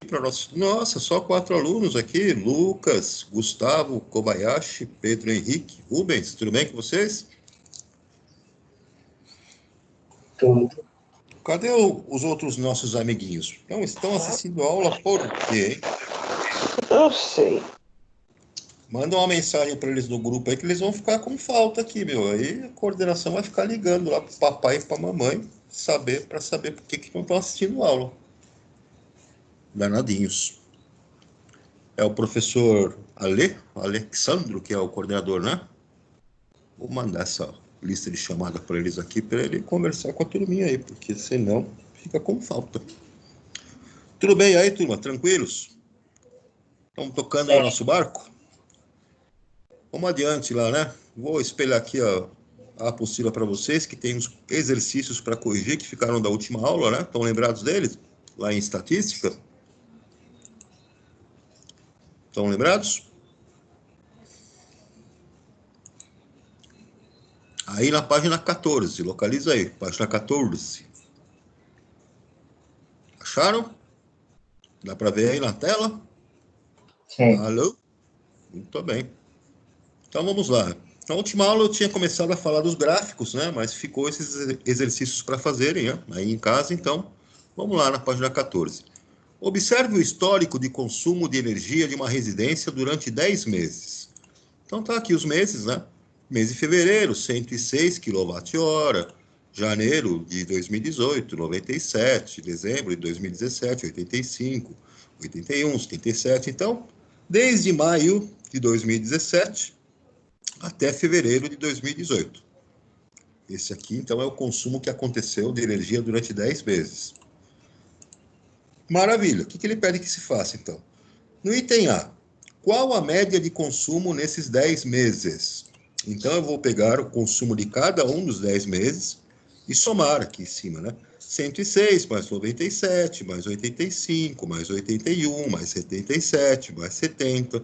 para nós. Nossa, só 4 alunos aqui: Lucas, Gustavo, Kobayashi, Pedro Henrique, Rubens. Tudo bem com vocês? Tudo. Cadê os outros nossos amiguinhos? Não estão assistindo a aula por quê, hein? Eu sei. Manda uma mensagem para eles no grupo aí que eles vão ficar com falta aqui, meu. Aí a coordenação vai ficar ligando lá pro papai e pra mamãe para saber por que não estão assistindo a aula. Danadinhos. É o professor Alexandro, que é o coordenador, né? Vou mandar essa lista de chamada para eles aqui, para ele conversar com a turminha aí, porque senão fica com falta. Tudo bem aí, turma? Tranquilos? Estamos tocando aí o nosso barco? Vamos adiante lá, né? Vou espelhar aqui a apostila para vocês, que tem uns exercícios para corrigir que ficaram da última aula, né? Estão lembrados deles? Lá em estatística? Estão lembrados? Aí na página 14, localiza aí, página 14. Acharam? Dá para ver aí na tela? Sim. Alô? Muito bem. Então vamos lá. Na última aula eu tinha começado a falar dos gráficos, né? Mas ficou esses exercícios para fazerem, né? Aí em casa, então, vamos lá na página 14. Observe o histórico de consumo de energia de uma residência durante 10 meses. Então tá aqui os meses, né? Mês de fevereiro, 106 kWh. Janeiro de 2018, 97. Dezembro de 2017, 85. 81, 77. Então, desde maio de 2017 até fevereiro de 2018. Esse aqui, então, é o consumo que aconteceu de energia durante 10 meses. Maravilha. O que ele pede que se faça, então? No item A, qual a média de consumo nesses 10 meses? Então, eu vou pegar o consumo de cada um dos 10 meses e somar aqui em cima, né? 106 mais 97, mais 85, mais 81, mais 77, mais 70,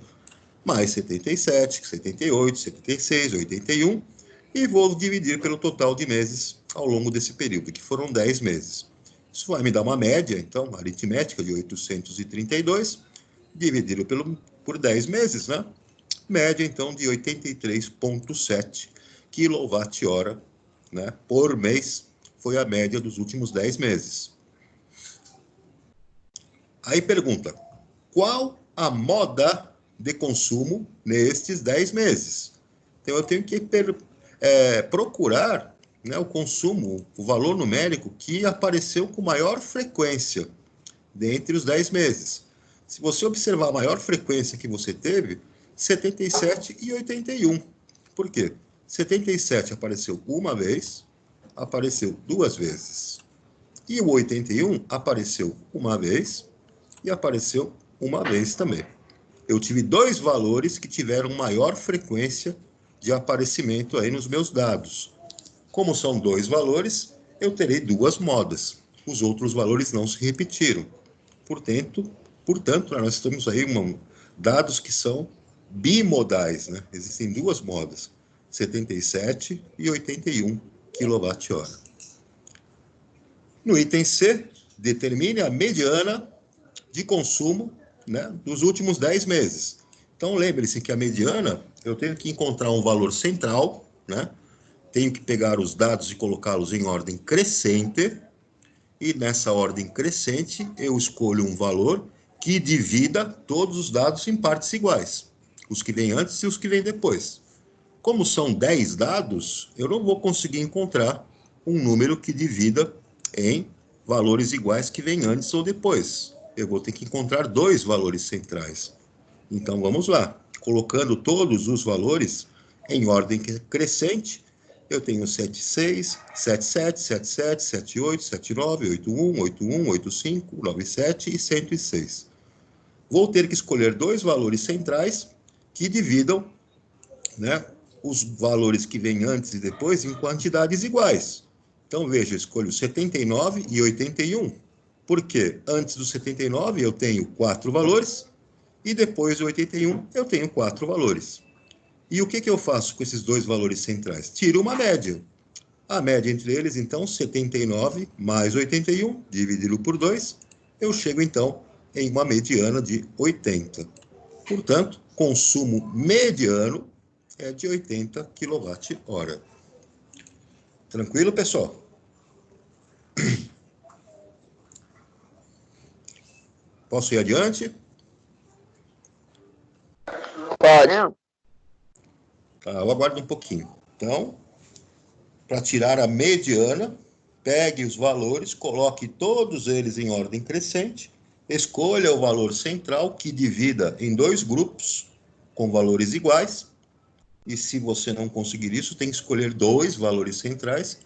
mais 77, 78, 76, 81, e vou dividir pelo total de meses ao longo desse período, que foram 10 meses. Isso vai me dar uma média, então, aritmética de 832, dividido por 10 meses, né? Média, então, de 83,7 kWh, né, por mês, foi a média dos últimos 10 meses. Aí pergunta, qual a moda de consumo nestes 10 meses? Então, eu tenho que procurar, né, o consumo, o valor numérico que apareceu com maior frequência dentre os 10 meses. Se você observar a maior frequência que você teve, 77 e 81. Por quê? 77 apareceu uma vez, apareceu 2 vezes. E o 81 apareceu uma vez e apareceu uma vez também. Eu tive 2 valores que tiveram maior frequência de aparecimento aí nos meus dados. Como são 2 valores, eu terei 2 modas. Os outros valores não se repetiram. Portanto, nós temos aí dados que são bimodais, né? Existem 2 modas, 77 e 81 kWh. No item C, determine a mediana de consumo, né, dos últimos 10 meses. Então, lembre-se que a mediana, eu tenho que encontrar um valor central, né? Tenho que pegar os dados e colocá-los em ordem crescente, e nessa ordem crescente, eu escolho um valor que divida todos os dados em partes iguais, os que vêm antes e os que vêm depois. Como são 10 dados, eu não vou conseguir encontrar um número que divida em valores iguais que vêm antes ou depois. Eu vou ter que encontrar 2 valores centrais. Então, vamos lá. Colocando todos os valores em ordem crescente, eu tenho 76, 77, 77, 78, 79, 81, 81, 85, 97 e 106. Vou ter que escolher 2 valores centrais que dividam, né, os valores que vêm antes e depois em quantidades iguais. Então, veja, eu escolho 79 e 81. Por quê? Antes do 79 eu tenho 4 valores e depois do 81 eu tenho 4 valores. E o que eu faço com esses 2 valores centrais? Tiro uma média. A média entre eles, então, 79 mais 81, dividido por 2, eu chego, então, em uma mediana de 80. Portanto, consumo mediano é de 80 kWh. Tranquilo, pessoal? Posso ir adiante? Pode. Tá, eu aguardo um pouquinho. Então, para tirar a mediana, pegue os valores, coloque todos eles em ordem crescente, escolha o valor central que divida em dois grupos com valores iguais, e se você não conseguir isso, tem que escolher dois valores centrais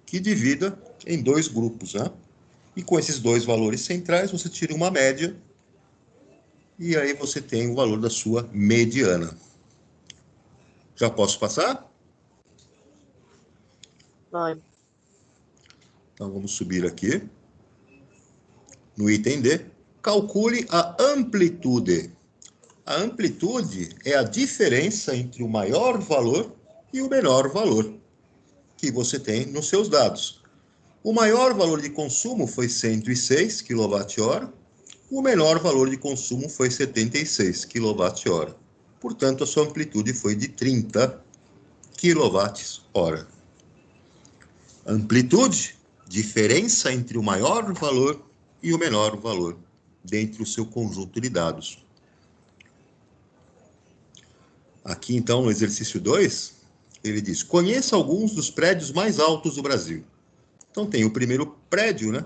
que divida em dois grupos, né? E com esses dois valores centrais, você tira uma média, e aí você tem o valor da sua mediana. Já posso passar? Vai. Então, vamos subir aqui. No item D, calcule a amplitude. A amplitude é a diferença entre o maior valor e o menor valor que você tem nos seus dados. O maior valor de consumo foi 106 kWh, o menor valor de consumo foi 76 kWh. Portanto, a sua amplitude foi de 30 kWh. Amplitude, diferença entre o maior valor e o menor valor dentro do seu conjunto de dados. Aqui, então, no exercício 2, ele diz, conheça alguns dos prédios mais altos do Brasil. Então, tem o primeiro prédio, né,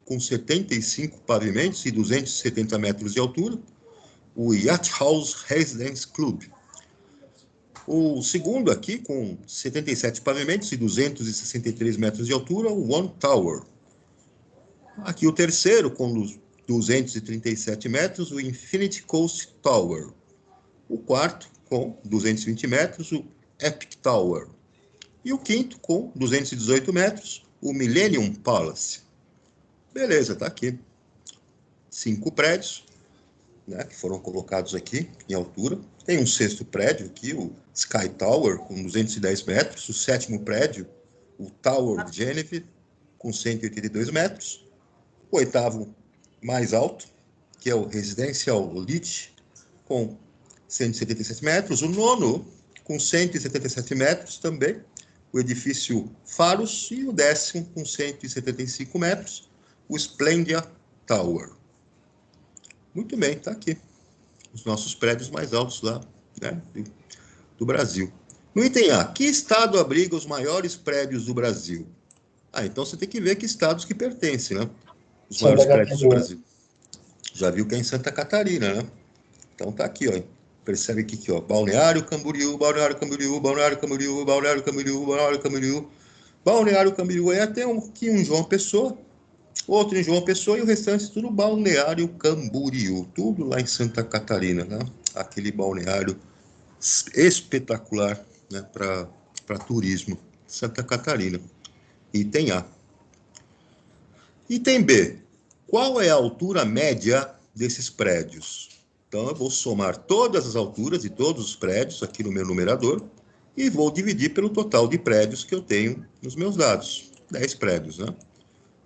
com 75 pavimentos e 270 metros de altura, o Yacht House Residence Club. O segundo aqui, com 77 pavimentos e 263 metros de altura, o One Tower. Aqui o terceiro, com 237 metros, o Infinity Coast Tower. O quarto, com 220 metros, o Epic Tower. E o quinto, com 218 metros, o Millennium Palace. Beleza, tá aqui. 5 prédios, né, que foram colocados aqui em altura. Tem um sexto prédio aqui, o Sky Tower, com 210 metros. O sétimo prédio, o Tower of Genevieve, com 182 metros. O oitavo mais alto, que é o Residential Leach, com 177 metros. O nono, com 177 metros também. O edifício Faros. E o décimo, com 175 metros, o Splendia Tower. Muito bem, está aqui. Os nossos prédios mais altos lá, né, do Brasil. No item A, que estado abriga os maiores prédios do Brasil? Ah, então você tem que ver que estados que pertencem, né? Os maiores prédios do Brasil. Já viu que é em Santa Catarina, né? Então tá aqui, ó. Percebe aqui, ó. Balneário Camboriú, Balneário Camboriú, Balneário Camboriú, Balneário Camboriú, Balneário Camboriú. Balneário Camboriú, aí até aqui um João Pessoa, outro em João Pessoa e o restante tudo Balneário Camboriú. Tudo lá em Santa Catarina, né? Aquele balneário espetacular, né? Para turismo. Santa Catarina. Item A. Item B. Qual é a altura média desses prédios? Então, eu vou somar todas as alturas de todos os prédios aqui no meu numerador e vou dividir pelo total de prédios que eu tenho nos meus dados. 10 prédios, né?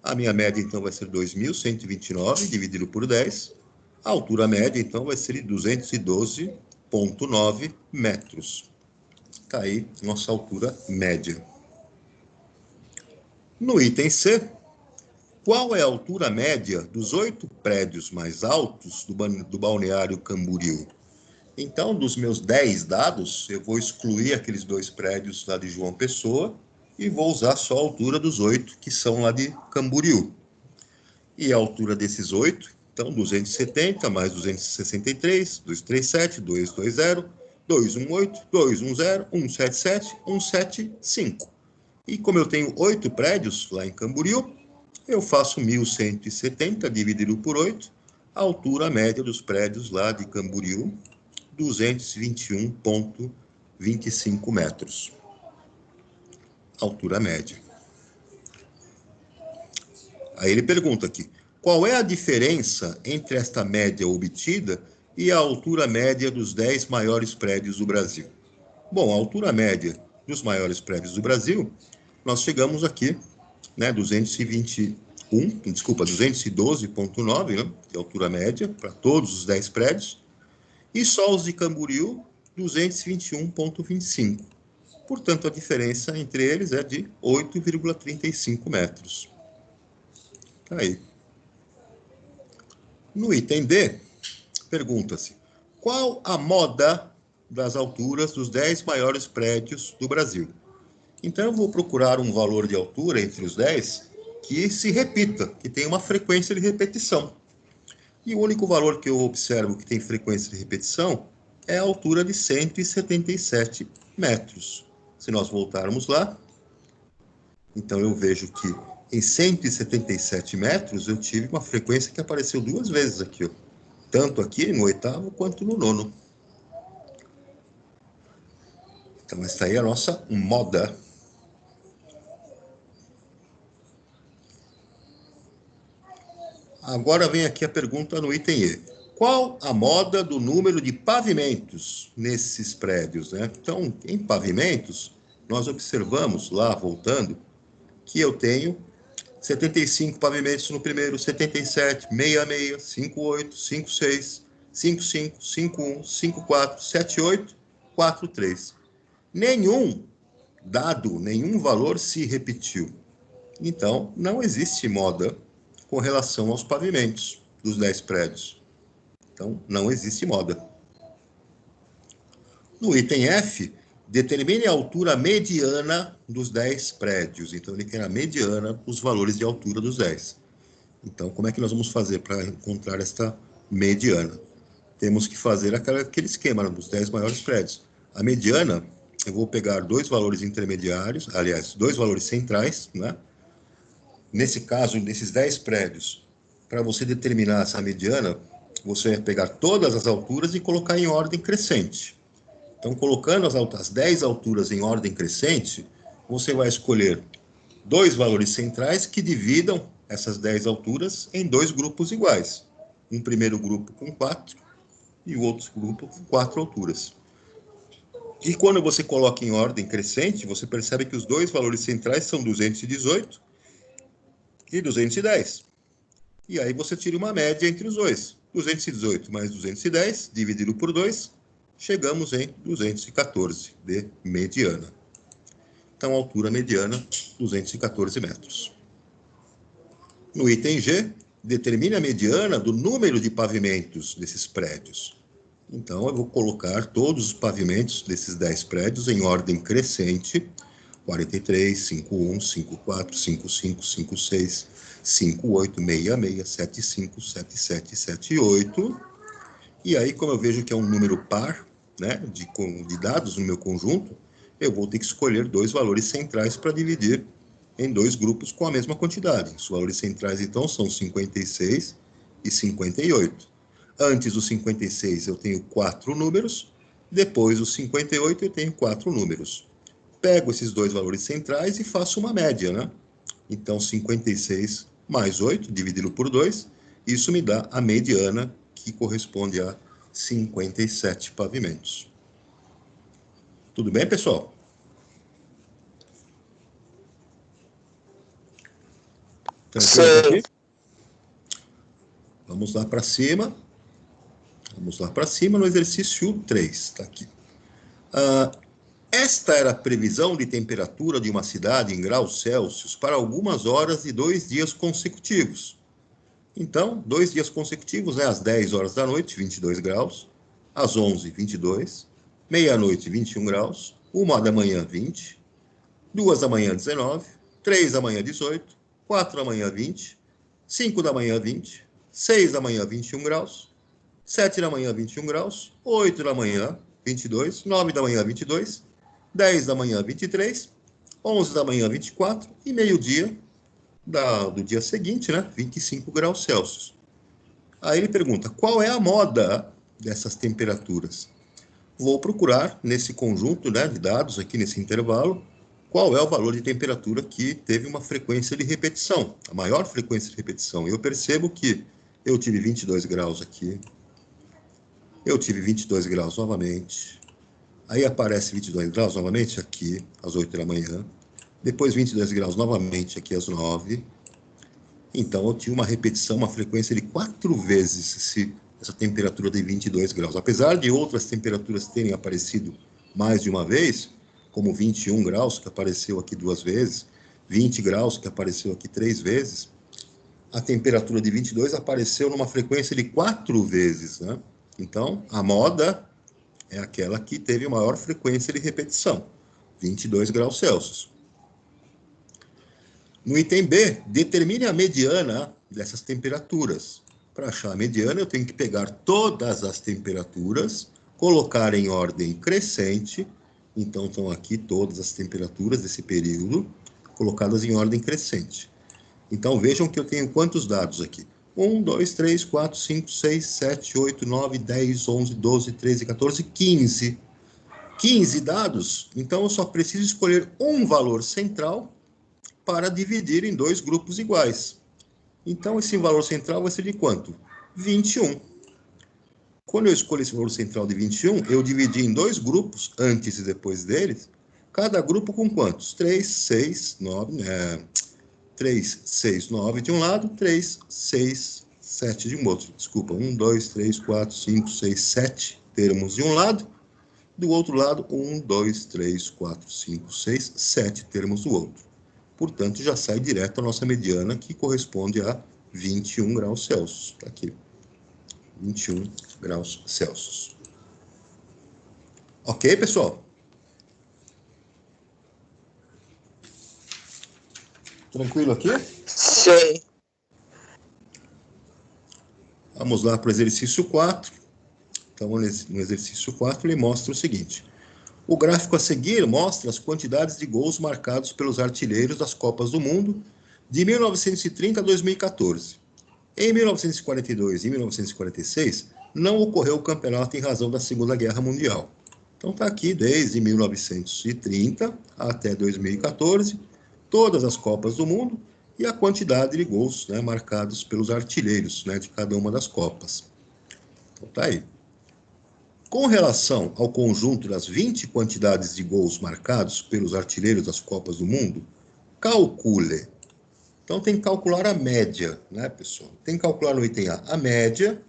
A minha média, então, vai ser 2.129 dividido por 10. A altura média, então, vai ser de 212,9 metros. Está aí nossa altura média. No item C, qual é a altura média dos 8 prédios mais altos do balneário Camboriú? Então, dos meus 10 dados, eu vou excluir aqueles 2 prédios lá de João Pessoa e vou usar só a altura dos 8 que são lá de Camboriú. E a altura desses 8, então, 270 mais 263, 237, 220, 218, 210, 177, 175. E como eu tenho 8 prédios lá em Camboriú, eu faço 1.170 dividido por 8, a altura média dos prédios lá de Camboriú, 221,25 metros. Altura média. Aí ele pergunta aqui, qual é a diferença entre esta média obtida e a altura média dos 10 maiores prédios do Brasil? Bom, a altura média dos maiores prédios do Brasil, nós chegamos aqui, né, 220 212,9, né, que é a altura média para todos os 10 prédios, e só os de Camboriú, 221,25. Portanto, a diferença entre eles é de 8,35 metros. Tá aí. No item D, pergunta-se, qual a moda das alturas dos 10 maiores prédios do Brasil? Então, eu vou procurar um valor de altura entre os 10 que se repita, que tenha uma frequência de repetição. E o único valor que eu observo que tem frequência de repetição é a altura de 177 metros. Se nós voltarmos lá, então eu vejo que em 177 metros eu tive uma frequência que apareceu duas vezes aqui, ó. Tanto aqui no oitavo quanto no nono. Então, essa aí é a nossa moda. Agora vem aqui a pergunta no item E. Qual a moda do número de pavimentos nesses prédios, né? Então, em pavimentos, nós observamos lá, voltando, que eu tenho 75 pavimentos no primeiro, 77, 66, 58, 56, 55, 51, 54, 78, 43. Nenhum dado, nenhum valor se repetiu. Então, não existe moda com relação aos pavimentos dos 10 prédios. Então, não existe moda. No item F, determine a altura mediana dos 10 prédios. Então, ele quer a mediana dos valores de altura dos 10. Então, como é que nós vamos fazer para encontrar esta mediana? Temos que fazer aquele esquema dos 10 maiores prédios. A mediana, eu vou pegar dois valores intermediários, aliás, dois valores centrais, né? Nesse caso, nesses 10 prédios, para você determinar essa mediana, você vai pegar todas as alturas e colocar em ordem crescente. Então, colocando as 10 alturas em ordem crescente, você vai escolher dois valores centrais que dividam essas 10 alturas em dois grupos iguais. Um primeiro grupo com 4 e o outro grupo com 4 alturas. E quando você coloca em ordem crescente, você percebe que os dois valores centrais são 218 e 210. E aí você tira uma média entre os dois. 218 mais 210, dividido por 2, chegamos em 214 de mediana. Então, a altura mediana, 214 metros. No item G, determine a mediana do número de pavimentos desses prédios. Então, eu vou colocar todos os pavimentos desses 10 prédios em ordem crescente, 43, 51, 54, 55, 56, 58, 66, 75, 77, 78. E aí, como eu vejo que é um número par, né, de dados no meu conjunto, eu vou ter que escolher dois valores centrais para dividir em dois grupos com a mesma quantidade. Os valores centrais, então, são 56 e 58. Antes do 56, eu tenho 4 números. Depois do 58, eu tenho 4 números. Pego esses dois valores centrais e faço uma média, né? Então, 56 mais 8, dividido por 2, isso me dá a mediana, que corresponde a 57 pavimentos. Tudo bem, pessoal? Tranquilo aqui? Vamos lá para cima. Vamos lá para cima no exercício 3. Está aqui. Esta era a previsão de temperatura de uma cidade em graus Celsius para algumas horas e 2 dias consecutivos. Então, 2 dias consecutivos, né? Às 10 horas da noite, 22 graus. Às 11, 22. Meia-noite, 21 graus. 1 da manhã, 20. 2 da manhã, 19. 3 da manhã, 18. 4 da manhã, 20. 5 da manhã, 20. 6 da manhã, 21 graus. 7 da manhã, 21 graus. 8 da manhã, 22. 9 da manhã, 22. 10 da manhã, 23. 11 da manhã, 24. E meio-dia do dia seguinte, né? 25 graus Celsius. Aí ele pergunta, qual é a moda dessas temperaturas? Vou procurar nesse conjunto, né, de dados aqui nesse intervalo, qual é o valor de temperatura que teve uma frequência de repetição, a maior frequência de repetição. Eu percebo que eu tive 22 graus aqui, eu tive 22 graus novamente, aí aparece 22 graus novamente aqui, às 8 da manhã, depois 22 graus novamente aqui às 9, Então, eu tinha uma repetição, uma frequência de 4 vezes essa temperatura de 22 graus. Apesar de outras temperaturas terem aparecido mais de uma vez, como 21 graus, que apareceu aqui 2 vezes, 20 graus, que apareceu aqui 3 vezes, a temperatura de 22 apareceu numa frequência de 4 vezes, né? Então, a moda é aquela que teve maior frequência de repetição, 22 graus Celsius. No item B, determine a mediana dessas temperaturas. Para achar a mediana, eu tenho que pegar todas as temperaturas, colocar em ordem crescente. Então, estão aqui todas as temperaturas desse período, colocadas em ordem crescente. Então, vejam que eu tenho quantos dados aqui? 1, 2, 3, 4, 5, 6, 7, 8, 9, 10, 11, 12, 13, 14, 15. 15 dados. Então, eu só preciso escolher um valor central para dividir em 2 grupos iguais. Então, esse valor central vai ser de quanto? 21. Quando eu escolho esse valor central de 21, eu dividi em 2 grupos, antes e depois deles, cada grupo com quantos? 3, 6, 9, 3, 6, 9 de um lado, 3, 6, 7 de um outro. Desculpa, 1, 2, 3, 4, 5, 6, 7 termos de um lado, do outro lado, 1, 2, 3, 4, 5, 6, 7 termos do outro. Portanto, já sai direto a nossa mediana, que corresponde a 21 graus Celsius. Está aqui, 21 graus Celsius. Ok, pessoal? Tranquilo aqui? Sim. Vamos lá para o exercício 4. Então, no exercício 4, ele mostra o seguinte. O gráfico a seguir mostra as quantidades de gols marcados pelos artilheiros das Copas do Mundo de 1930 a 2014. Em 1942 e 1946, não ocorreu o campeonato em razão da Segunda Guerra Mundial. Então está aqui desde 1930 até 2014, todas as Copas do Mundo e a quantidade de gols, né, marcados pelos artilheiros, né, de cada uma das Copas. Então está aí. Com relação ao conjunto das 20 quantidades de gols marcados pelos artilheiros das Copas do Mundo, calcule. Então, tem que calcular a média, né, pessoal? Tem que calcular no item A a média,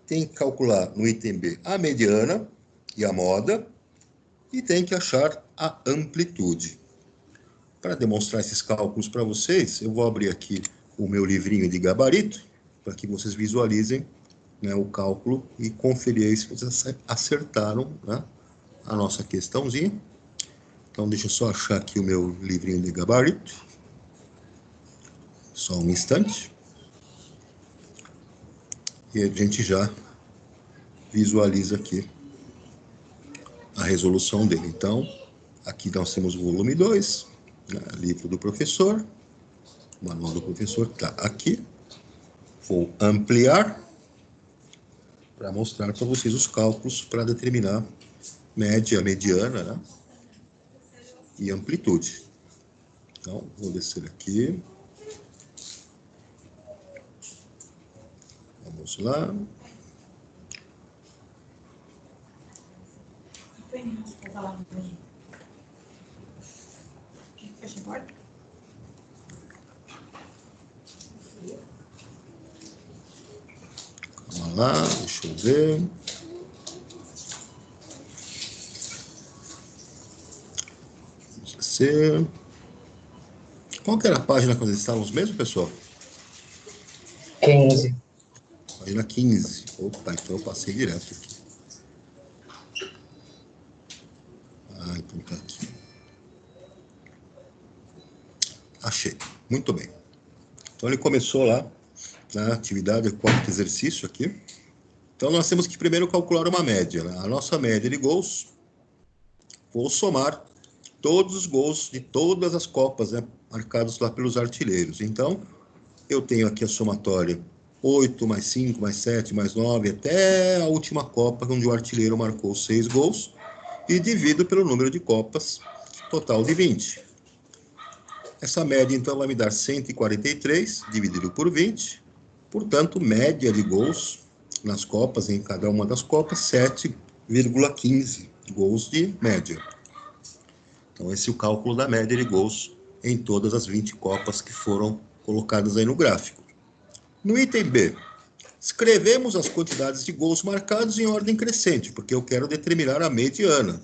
tem que calcular no item B a mediana e a moda, e tem que achar a amplitude. Para demonstrar esses cálculos para vocês, eu vou abrir aqui o meu livrinho de gabarito, para que vocês visualizem, né, o cálculo e conferir aí se vocês acertaram, né, a nossa questãozinha. Então, deixa eu só achar aqui o meu livrinho de gabarito. Só um instante. E a gente já visualiza aqui a resolução dele. Então, aqui nós temos o volume 2, né, livro do professor, o manual do professor está aqui. Vou ampliar para mostrar para vocês os cálculos para determinar média, mediana, né, e amplitude. Então, vou descer aqui. Vamos lá. Vamos lá, deixa eu ver. Vamos descer. Qual que era a página que nós estávamos mesmo, pessoal? 15. Página 15. Opa, então eu passei direto aqui. Ah, então tá aqui. Achei. Muito bem. Então ele começou lá na atividade, quarto exercício aqui. Então nós temos que primeiro calcular uma média, né? A nossa média de gols, vou somar todos os gols de todas as Copas, né, marcados lá pelos artilheiros. Então, eu tenho aqui a somatória 8, mais 5, mais 7, mais 9, até a última Copa, onde o artilheiro marcou 6 gols, e divido pelo número de Copas, total de 20. Essa média, então, vai me dar 143, dividido por 20. Portanto, média de gols nas Copas, em cada uma das Copas, 7,15 gols de média. Então, esse é o cálculo da média de gols em todas as 20 Copas que foram colocadas aí no gráfico. No item B, escrevemos as quantidades de gols marcados em ordem crescente, porque eu quero determinar a mediana.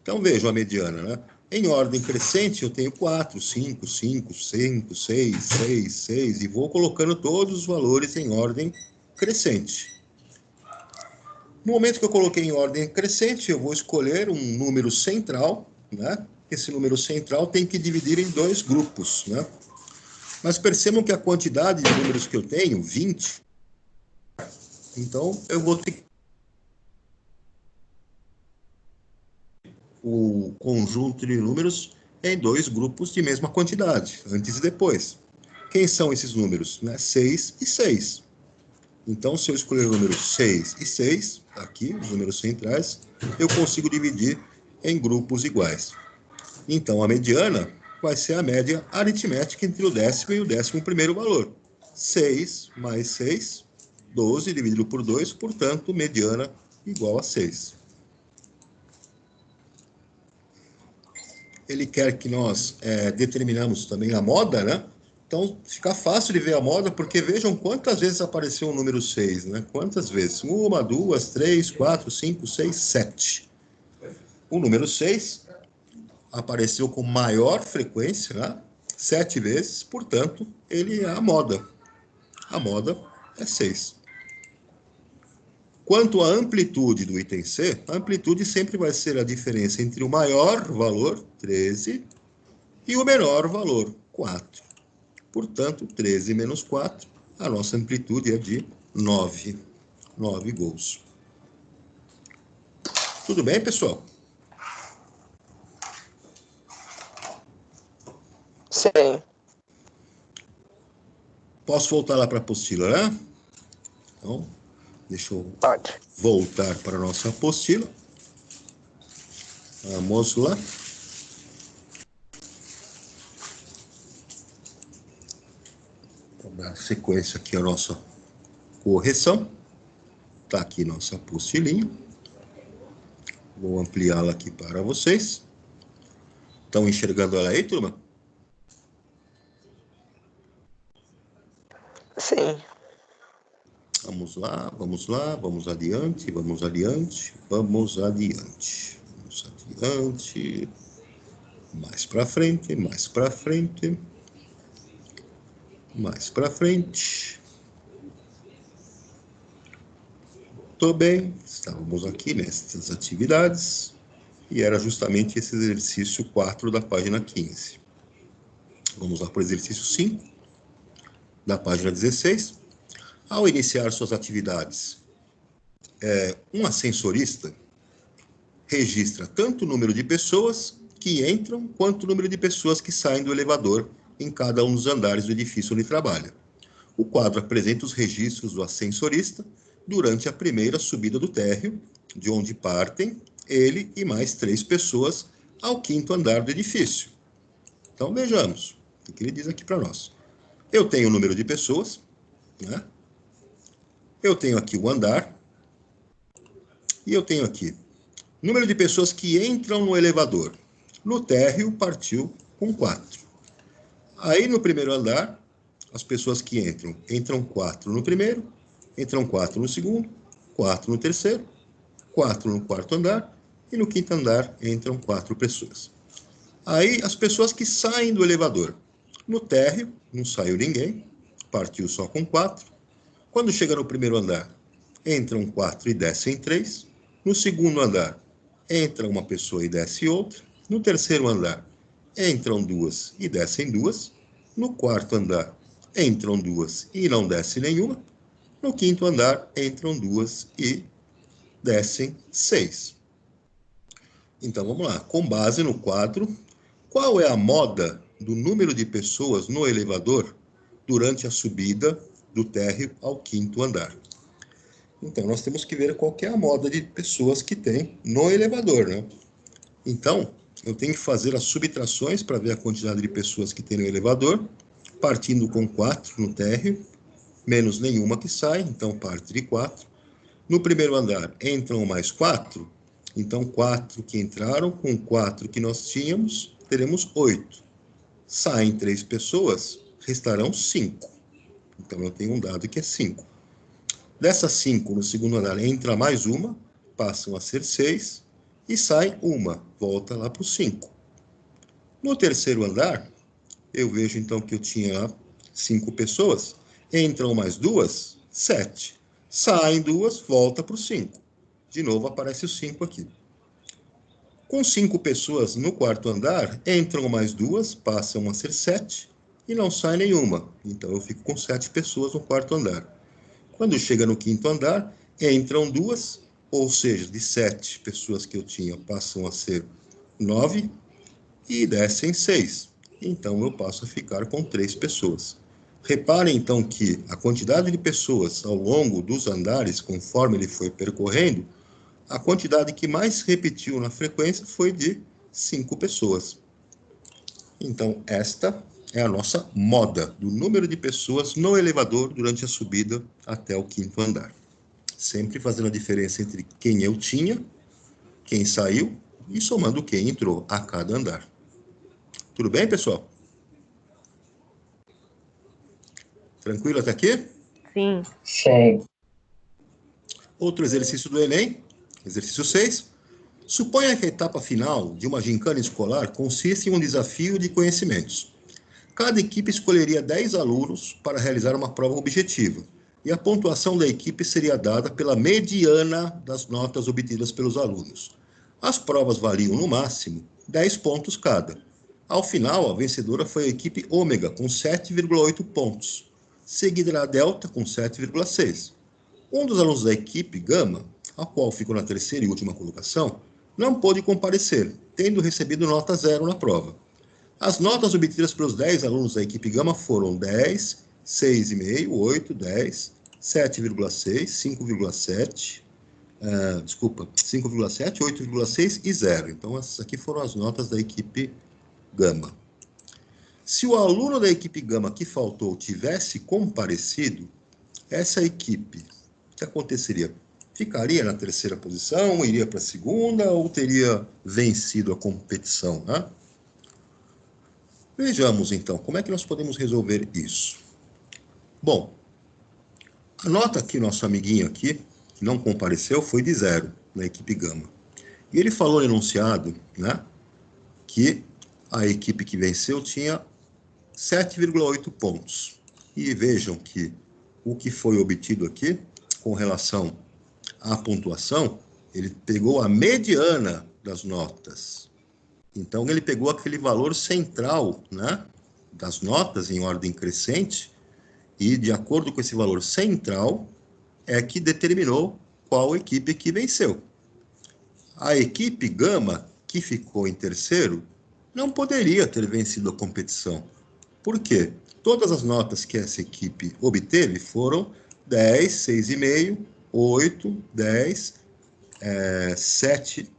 Então, vejam a mediana, né? Em ordem crescente, eu tenho 4, 5, 5, 5, 6, 6, 6, e vou colocando todos os valores em ordem crescente. No momento que eu coloquei em ordem crescente, eu vou escolher um número central, né? Esse número central tem que dividir em dois grupos, né? Mas percebam que a quantidade de números que eu tenho, 20, então eu vou ter o conjunto de números em dois grupos de mesma quantidade, antes e depois. Quem são esses números? Né? 6 e 6. Então, se eu escolher o número 6 e 6, aqui, os números centrais, eu consigo dividir em grupos iguais. Então, a mediana vai ser a média aritmética entre o 10º e o 11º valor. 6 mais 6, 12 dividido por 2, portanto, mediana igual a 6. Ele quer que nós determinamos também a moda, né? Então, fica fácil de ver a moda, porque vejam quantas vezes apareceu o número 6, né? Quantas vezes? 1, 2, 3, 4, 5, 6, 7. O número 6 apareceu com maior frequência, né? 7 vezes, portanto, ele é a moda. A moda é 6. Quanto à amplitude do item C, a amplitude sempre vai ser a diferença entre o maior valor, 13, e o menor valor, 4. Portanto, 13 menos 4, a nossa amplitude é de 9. 9 gols. Tudo bem, pessoal? Sim. Posso voltar lá para a apostila, né? Então, deixa eu Pode. voltar para a nossa apostila. Vamos lá. Vamos dar sequência aqui a nossa correção. Está aqui nossa apostilinha. Vou ampliá-la aqui para vocês. Estão enxergando ela aí, turma? Sim. Vamos lá, vamos lá, vamos adiante, vamos adiante, vamos adiante. Vamos adiante. Mais para frente, mais para frente. Mais para frente. Muito bem, estávamos aqui nestas atividades e era justamente esse exercício 4 da página 15. Vamos lá para o exercício 5 da página 16. Ao iniciar suas atividades, um ascensorista registra tanto o número de pessoas que entram quanto o número de pessoas que saem do elevador em cada um dos andares do edifício onde trabalha. O quadro apresenta os registros do ascensorista durante a primeira subida do térreo, de onde partem ele e mais 3 pessoas ao 5º andar do edifício. Então, vejamos o que ele diz aqui para nós. Eu tenho o número de pessoas, né? Eu tenho aqui o andar, e eu tenho aqui número de pessoas que entram no elevador. No térreo, partiu com 4. Aí, no primeiro andar, as pessoas que entram 4 no primeiro, entram 4 no segundo, 4 no terceiro, 4 no quarto andar, e no 5º andar entram 4 pessoas. Aí, as pessoas que saem do elevador. No térreo, não saiu ninguém, partiu só com 4. Quando chega no primeiro andar, entram 4 e descem 3. No segundo andar, entra uma pessoa e desce outra. No terceiro andar, entram 2 e descem 2. No quarto andar, entram 2 e não desce nenhuma. No 5º andar, entram 2 e descem 6. Então, vamos lá. Com base no quadro, qual é a moda do número de pessoas no elevador durante a subida do térreo ao 5º andar? Então, nós temos que ver qual que é a moda de pessoas que tem no elevador, né? Então, eu tenho que fazer as subtrações para ver a quantidade de pessoas que tem no elevador, partindo com 4 no térreo, menos nenhuma que sai, então parte de 4. No primeiro andar, entram mais 4, então 4 que entraram, com 4 que nós tínhamos, teremos 8. Saem 3 pessoas, restarão 5. Então, eu tenho um dado que é 5. Dessas 5, no segundo andar, entra mais uma, passam a ser 6, e sai uma, volta lá para os 5. No terceiro andar, eu vejo, então, que eu tinha 5 pessoas, entram mais 2, 7. Saem 2, volta para os 5. De novo, aparece os 5 aqui. Com 5 pessoas no quarto andar, entram mais 2, passam a ser 7, e não sai nenhuma. Então, eu fico com 7 pessoas no quarto andar. Quando chega no quinto andar, entram 2, ou seja, de 7 pessoas que eu tinha, passam a ser 9, e descem 6. Então, eu passo a ficar com 3 pessoas. Reparem, então, que a quantidade de pessoas ao longo dos andares, conforme ele foi percorrendo, a quantidade que mais repetiu na frequência foi de 5 pessoas. Então, esta é a nossa moda do número de pessoas no elevador durante a subida até o quinto andar. Sempre fazendo a diferença entre quem eu tinha, quem saiu e somando quem entrou a cada andar. Tudo bem, pessoal? Tranquilo até aqui? Sim. Sim. Outro exercício do Enem, exercício 6. Suponha que a etapa final de uma gincana escolar consiste em um desafio de conhecimentos. Cada equipe escolheria 10 alunos para realizar uma prova objetiva, e a pontuação da equipe seria dada pela mediana das notas obtidas pelos alunos. As provas valiam, no máximo, 10 pontos cada. Ao final, a vencedora foi a equipe ômega, com 7,8 pontos, seguida da delta, com 7,6. Um dos alunos da equipe gama, a qual ficou na terceira e última colocação, não pôde comparecer, tendo recebido nota 0 na prova. As notas obtidas pelos 10 alunos da equipe gama foram 10, 6,5, 8, 10, 7,6, 5,7, 5,7, 8,6 e 0. Então, essas aqui foram as notas da equipe gama. Se o aluno da equipe gama que faltou tivesse comparecido, essa equipe, o que aconteceria? Ficaria na terceira posição, iria para a segunda ou teria vencido a competição, né? Vejamos, então, como é que nós podemos resolver isso? Bom, a nota que nosso amiguinho aqui, que não compareceu, foi de 0 na equipe gama. E ele falou no enunciado, né, que a equipe que venceu tinha 7,8 pontos. E vejam que o que foi obtido aqui, com relação à pontuação, ele pegou a mediana das notas. Então, ele pegou aquele valor central, né, das notas em ordem crescente, e, de acordo com esse valor central, é que determinou qual equipe que venceu. A equipe gama, que ficou em terceiro, não poderia ter vencido a competição. Por quê? Todas as notas que essa equipe obteve foram 10, 6,5, 8, 10, 7,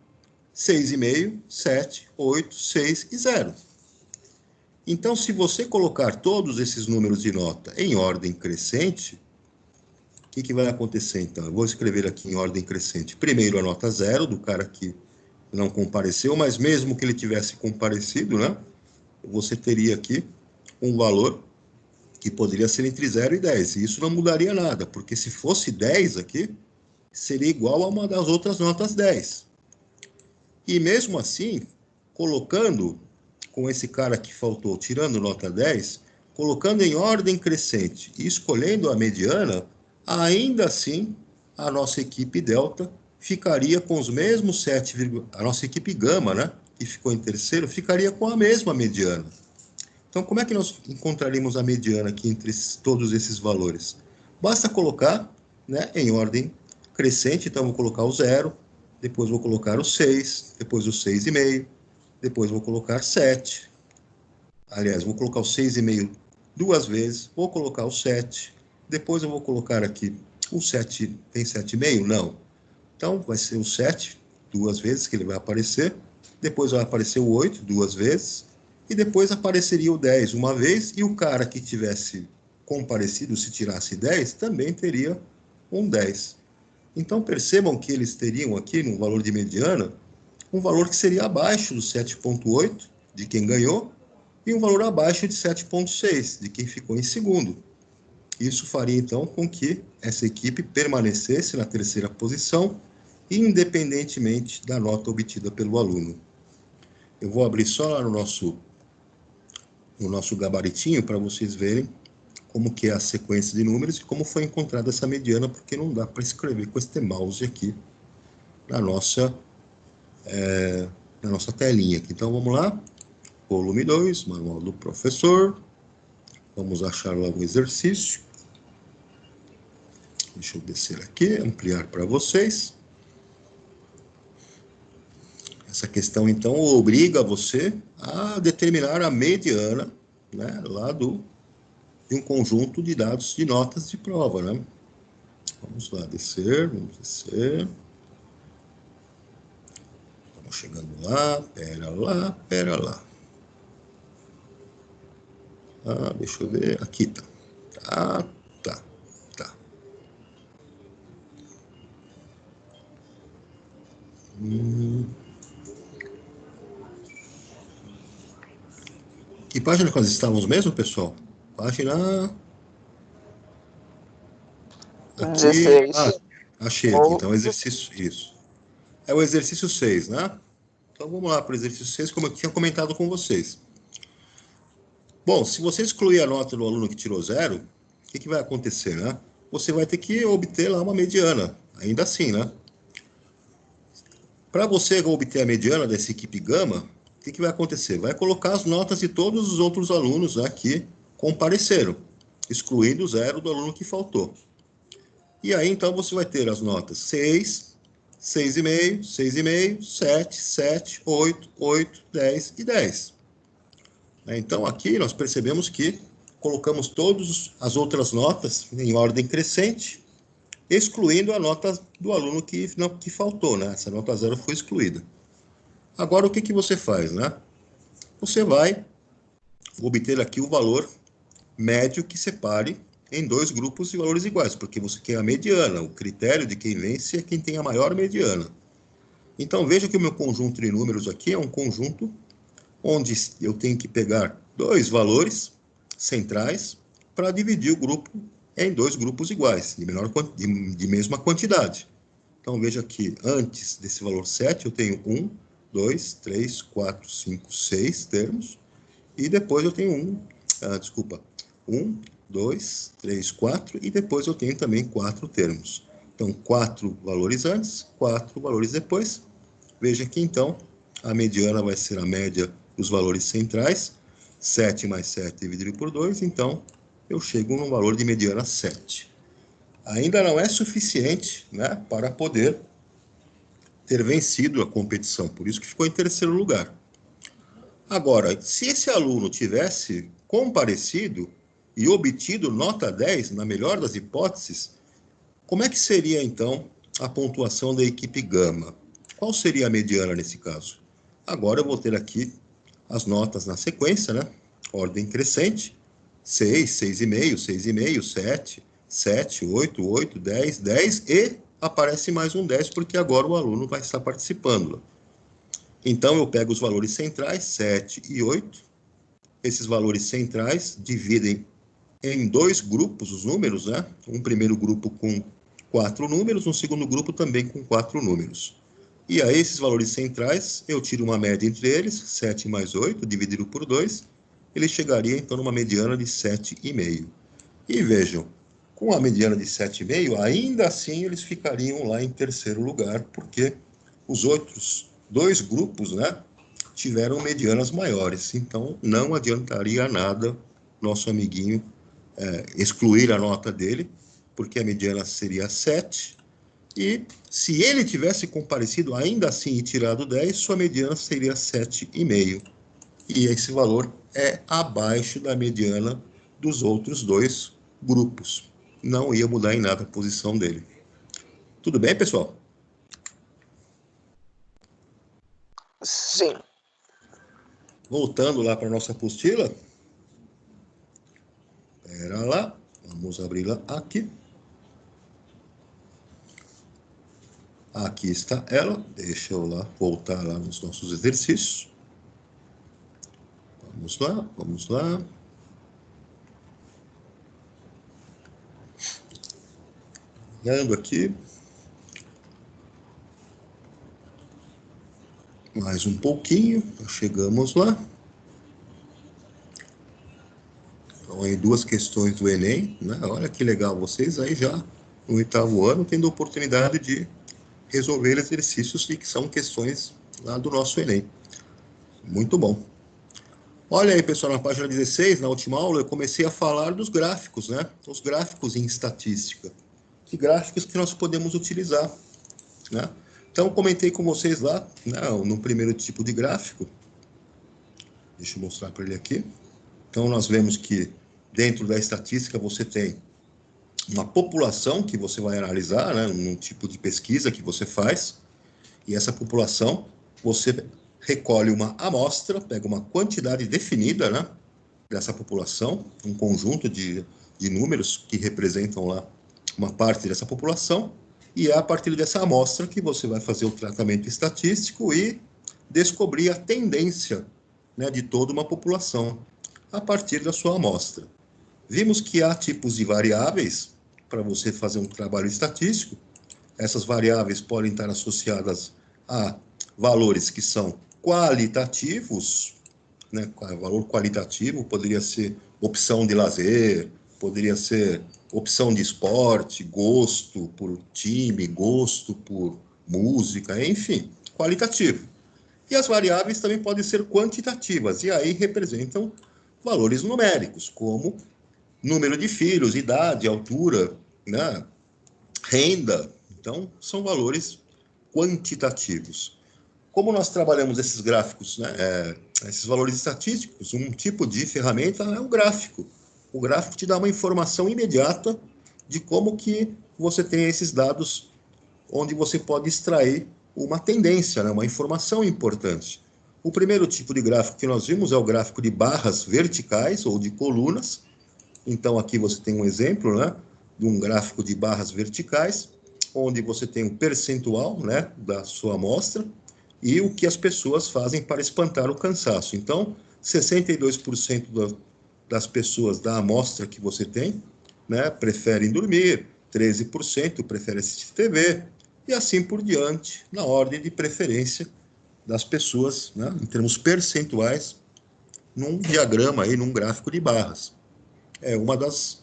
6,5, 7, 8, 6 e 0. Então, se você colocar todos esses números de nota em ordem crescente, o que vai acontecer, então? Eu vou escrever aqui em ordem crescente. Primeiro, a nota 0 do cara que não compareceu, mas mesmo que ele tivesse comparecido, né, você teria aqui um valor que poderia ser entre 0 e 10. E isso não mudaria nada, porque se fosse 10 aqui, seria igual a uma das outras notas 10. E mesmo assim, colocando com esse cara que faltou, tirando nota 10, colocando em ordem crescente e escolhendo a mediana, ainda assim, a nossa equipe delta ficaria com os mesmos 7, a nossa equipe gama, né, que ficou em terceiro, ficaria com a mesma mediana. Então, como é que nós encontraríamos a mediana aqui entre todos esses valores? Basta colocar, né, em ordem crescente, então vou colocar o 0, depois vou colocar o 6, depois o 6,5, depois vou colocar 7. Aliás, vou colocar o 6,5 duas vezes, vou colocar o 7, depois eu vou colocar aqui o 7, tem 7,5? Não. Então, vai ser o 7 duas vezes que ele vai aparecer, depois vai aparecer o 8 duas vezes, e depois apareceria o 10 uma vez, e o cara que tivesse comparecido, se tirasse 10, também teria um 10. Então, percebam que eles teriam aqui, no valor de mediana, um valor que seria abaixo do 7,8 de quem ganhou, e um valor abaixo de 7,6, de quem ficou em segundo. Isso faria, então, com que essa equipe permanecesse na terceira posição, independentemente da nota obtida pelo aluno. Eu vou abrir só lá no nosso gabaritinho para vocês verem como que é a sequência de números e como foi encontrada essa mediana, porque não dá para escrever com este mouse aqui na nossa telinha aqui. Então, vamos lá. Volume 2, Manual do Professor. Vamos achar lá o exercício. Deixa eu descer aqui, ampliar para vocês. Essa questão, então, obriga você a determinar a mediana, né, lá de um conjunto de dados de notas de prova, né? Vamos lá, descer, vamos descer. Estamos chegando lá, pera lá. Ah, deixa eu ver, aqui tá. Tá. Que página que nós estávamos mesmo, pessoal? Página... Aqui... 16. Achei aqui. Então, exercício... Isso. É o exercício 6, né? Então, vamos lá para o exercício 6, como eu tinha comentado com vocês. Bom, se você excluir a nota do aluno que tirou 0, o que vai acontecer, né? Você vai ter que obter lá uma mediana, ainda assim, né? Para você obter a mediana dessa equipe gama, o que vai acontecer? Vai colocar as notas de todos os outros alunos, né, que compareceram, excluindo o 0 do aluno que faltou. E aí, então, você vai ter as notas 6, 6,5, 6,5, 7, 7, 8, 8, 10 e 10. Então, aqui nós percebemos que colocamos todas as outras notas em ordem crescente, excluindo a nota do aluno que faltou, né? Essa nota 0 foi excluída. Agora, o que você faz, né? Você vai obter aqui o valor médio que separe em dois grupos de valores iguais, porque você quer a mediana. O critério de quem vence é quem tem a maior mediana. Então, veja que o meu conjunto de números aqui é um conjunto onde eu tenho que pegar dois valores centrais para dividir o grupo em dois grupos iguais, de mesma quantidade. Então, veja que antes desse valor 7, eu tenho 1, 2, 3, 4, 5, 6 termos, e depois eu tenho 1, 2, 3, 4, e depois eu tenho também 4 termos. Então, 4 valores antes, 4 valores depois. Veja que, então, a mediana vai ser a média dos valores centrais, 7 mais 7 dividido por 2, então eu chego no valor de mediana 7. Ainda não é suficiente, né, para poder ter vencido a competição, por isso que ficou em terceiro lugar. Agora, se esse aluno tivesse comparecido e obtido nota 10, na melhor das hipóteses, como é que seria, então, a pontuação da equipe gama? Qual seria a mediana nesse caso? Agora eu vou ter aqui as notas na sequência, né? Ordem crescente, 6, 6,5, 6,5, 7, 7, 8, 8, 10, 10 e aparece mais um 10 porque agora o aluno vai estar participando. Então eu pego os valores centrais, 7 e 8. Esses valores centrais dividem em dois grupos os números, né? Um primeiro grupo com 4 números, um segundo grupo também com 4 números. E aí, esses valores centrais, eu tiro uma média entre eles, 7 mais 8, dividido por 2, ele chegaria, então, numa mediana de 7,5. E vejam, com a mediana de 7,5, ainda assim eles ficariam lá em terceiro lugar, porque os outros dois grupos, né, tiveram medianas maiores. Então, não adiantaria nada nosso amiguinho excluir a nota dele, porque a mediana seria 7, e se ele tivesse comparecido ainda assim e tirado 10, sua mediana seria 7,5. E esse valor é abaixo da mediana dos outros dois grupos. Não ia mudar em nada a posição dele. Tudo bem, pessoal? Sim. Voltando lá para a nossa apostila. Espera lá. Vamos abri-la aqui. Aqui está ela. Deixa eu lá voltar lá nos nossos exercícios. Vamos lá, vamos lá. Olhando aqui. Mais um pouquinho, chegamos lá. Então, aí 2 questões do Enem, né? Olha que legal, vocês aí já no 8º ano tendo a oportunidade de resolver exercícios que são questões lá do nosso Enem. Muito bom. Olha aí, pessoal, na página 16, na última aula, eu comecei a falar dos gráficos, né? Os gráficos em estatística. Que gráficos que nós podemos utilizar, né? Então, comentei com vocês lá, né, no primeiro tipo de gráfico. Deixa eu mostrar para ele aqui. Então, nós vemos que dentro da estatística você tem uma população que você vai analisar, né, num tipo de pesquisa que você faz, e essa população, você recolhe uma amostra, pega uma quantidade definida, né, dessa população, um conjunto de números que representam lá uma parte dessa população, e é a partir dessa amostra que você vai fazer o tratamento estatístico e descobrir a tendência, né, de toda uma população a partir da sua amostra. Vimos que há tipos de variáveis para você fazer um trabalho estatístico. Essas variáveis podem estar associadas a valores que são qualitativos, né? Valor qualitativo poderia ser opção de lazer, poderia ser opção de esporte, gosto por time, gosto por música, enfim, qualitativo. E as variáveis também podem ser quantitativas, e aí representam valores numéricos, como número de filhos, idade, altura, né? Renda. Então, são valores quantitativos. Como nós trabalhamos esses gráficos, né, esses valores estatísticos, um tipo de ferramenta é o gráfico. O gráfico te dá uma informação imediata de como que você tem esses dados, onde você pode extrair uma tendência, né, uma informação importante. O primeiro tipo de gráfico que nós vimos é o gráfico de barras verticais ou de colunas. Então, aqui você tem um exemplo, né, de um gráfico de barras verticais, onde você tem um percentual, né, da sua amostra e o que as pessoas fazem para espantar o cansaço. Então, 62% das pessoas da amostra que você tem, né, preferem dormir, 13% preferem assistir TV, e assim por diante, na ordem de preferência das pessoas, né, em termos percentuais, num diagrama aí, num gráfico de barras. É uma das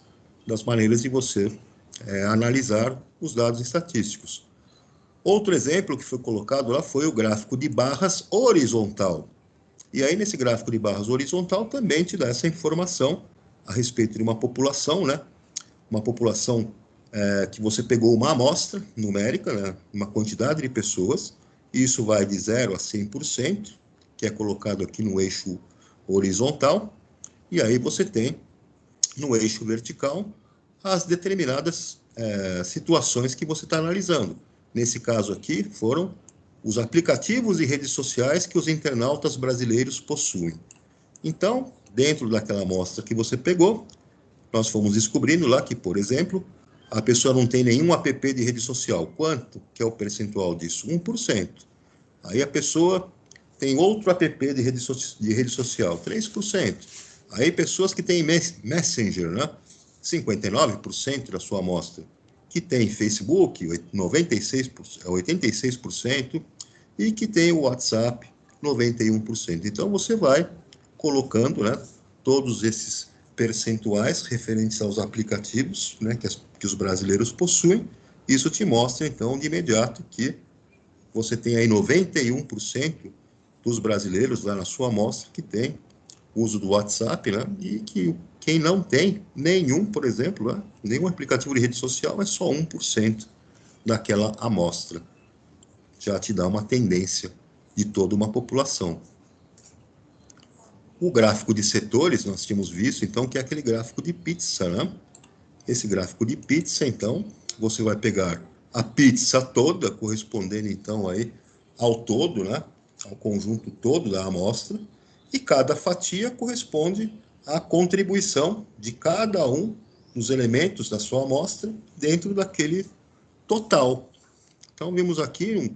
maneiras de você analisar os dados estatísticos. Outro exemplo que foi colocado lá foi o gráfico de barras horizontal. E aí, nesse gráfico de barras horizontal, também te dá essa informação a respeito de uma população, né? Uma população que você pegou uma amostra numérica, né? Uma quantidade de pessoas, e isso vai de 0 a 100%, que é colocado aqui no eixo horizontal, e aí você tem no eixo vertical as determinadas situações que você está analisando. Nesse caso aqui, foram os aplicativos e redes sociais que os internautas brasileiros possuem. Então, dentro daquela amostra que você pegou, nós fomos descobrindo lá que, por exemplo, a pessoa não tem nenhum app de rede social. Quanto que é o percentual disso? 1%. Aí a pessoa tem outro app de rede social, 3%. Aí pessoas que têm Messenger, né? 59% da sua amostra. Que tem Facebook, 96%, 86%, e que tem o WhatsApp, 91%. Então, você vai colocando, né, todos esses percentuais referentes aos aplicativos, né, que os brasileiros possuem. Isso te mostra, então, de imediato que você tem aí 91% dos brasileiros lá na sua amostra que tem uso do WhatsApp, né? E que quem não tem nenhum, por exemplo, né? Nenhum aplicativo de rede social é só 1% daquela amostra. Já te dá uma tendência de toda uma população. O gráfico de setores, nós tínhamos visto, então, que é aquele gráfico de pizza, né? Esse gráfico de pizza, então, você vai pegar a pizza toda, correspondendo, então, aí ao todo, né? Ao conjunto todo da amostra, e cada fatia corresponde à contribuição de cada um dos elementos da sua amostra dentro daquele total. Então, vimos aqui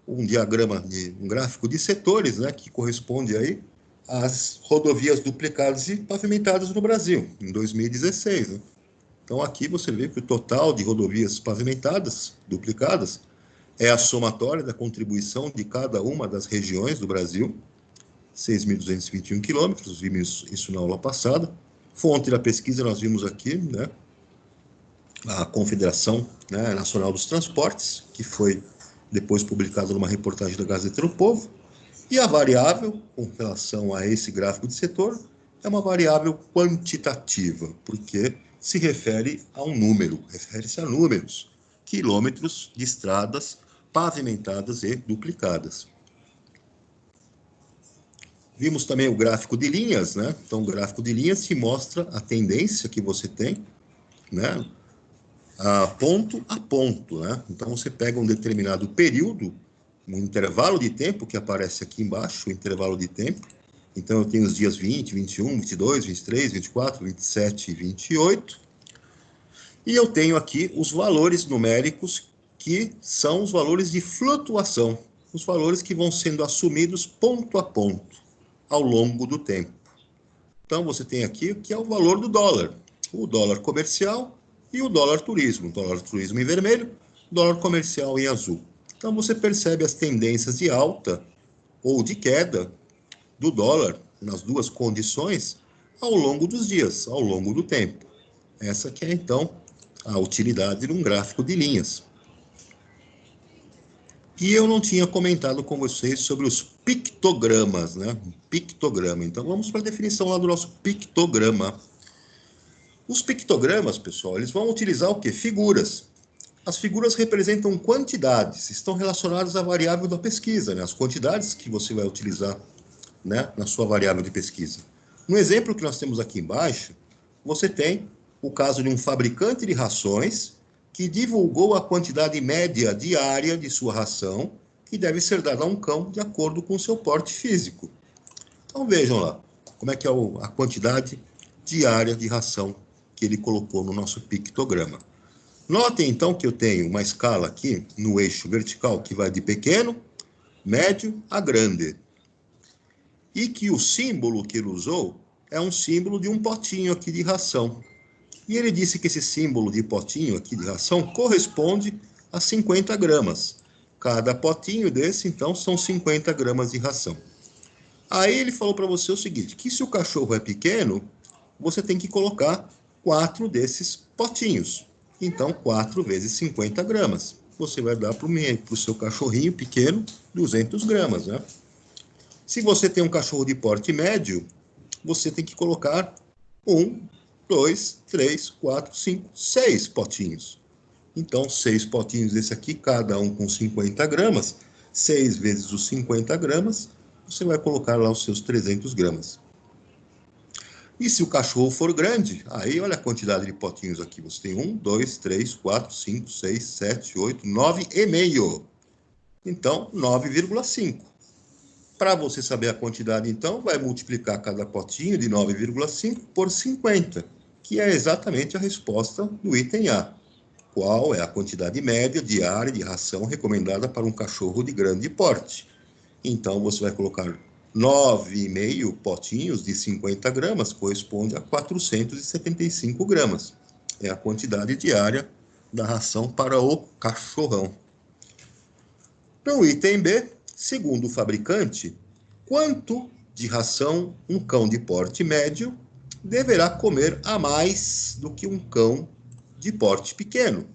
um diagrama, um gráfico de setores, né? Que corresponde aí as rodovias duplicadas e pavimentadas no Brasil, em 2016. Né? Então, aqui você vê que o total de rodovias pavimentadas, duplicadas, é a somatória da contribuição de cada uma das regiões do Brasil, 6.221 quilômetros, vimos isso na aula passada. Fonte da pesquisa, nós vimos aqui, né, a Confederação, né, Nacional dos Transportes, que foi depois publicado numa reportagem da Gazeta do Povo. E a variável, com relação a esse gráfico de setor, é uma variável quantitativa, porque se refere a um número, refere-se a números, quilômetros de estradas pavimentadas e duplicadas. Vimos também o gráfico de linhas, né? Então, o gráfico de linhas que mostra a tendência que você tem, né? Ponto a ponto, né? Então, você pega um determinado período, um intervalo de tempo que aparece aqui embaixo, o intervalo de tempo. Então, eu tenho os dias 20, 21, 22, 23, 24, 27 e 28. E eu tenho aqui os valores numéricos, que são os valores de flutuação, os valores que vão sendo assumidos ponto a ponto, ao longo do tempo. Então, você tem aqui que é o valor do dólar, o dólar comercial e o dólar turismo em vermelho, dólar comercial em azul. Então, você percebe as tendências de alta ou de queda do dólar, nas duas condições, ao longo dos dias, ao longo do tempo. Essa que é, então, a utilidade de um gráfico de linhas. E eu não tinha comentado com vocês sobre os pictogramas, né? Pictograma. Então, vamos para a definição lá do nosso pictograma. Os pictogramas, pessoal, eles vão utilizar o quê? Figuras. As figuras representam quantidades, estão relacionadas à variável da pesquisa, né? As quantidades que você vai utilizar, né, na sua variável de pesquisa. No exemplo que nós temos aqui embaixo, você tem o caso de um fabricante de rações que divulgou a quantidade média diária de sua ração, que deve ser dada a um cão de acordo com o seu porte físico. Então vejam lá, como é que é a quantidade diária de ração que ele colocou no nosso pictograma. Notem então que eu tenho uma escala aqui no eixo vertical que vai de pequeno, médio a grande. E que o símbolo que ele usou é um símbolo de um potinho aqui de ração. E ele disse que esse símbolo de potinho aqui de ração corresponde a 50 gramas. Cada potinho desse, então, são 50 gramas de ração. Aí ele falou para você o seguinte, que se o cachorro é pequeno, você tem que colocar 4 desses potinhos. Então, 4 vezes 50 gramas. Você vai dar para o seu cachorrinho pequeno 200 gramas, né? Se você tem um cachorro de porte médio, você tem que colocar 1, 2, 3, 4, 5, 6 potinhos. Então, 6 potinhos desse aqui, cada um com 50 gramas. 6 vezes os 50 gramas, você vai colocar lá os seus 300 gramas. E se o cachorro for grande, aí olha a quantidade de potinhos aqui. Você tem 1, 2, 3, 4, 5, 6, 7, 8, 9,5. Então, 9,5. Para você saber a quantidade, então, vai multiplicar cada potinho de 9,5 por 50, que é exatamente a resposta do item A. Qual é a quantidade média diária de ração recomendada para um cachorro de grande porte? Então, você vai colocar 9,5 potinhos de 50 gramas, corresponde a 475 gramas. É a quantidade diária da ração para o cachorrão. No item B, segundo o fabricante, quanto de ração um cão de porte médio deverá comer a mais do que um cão de porte pequeno?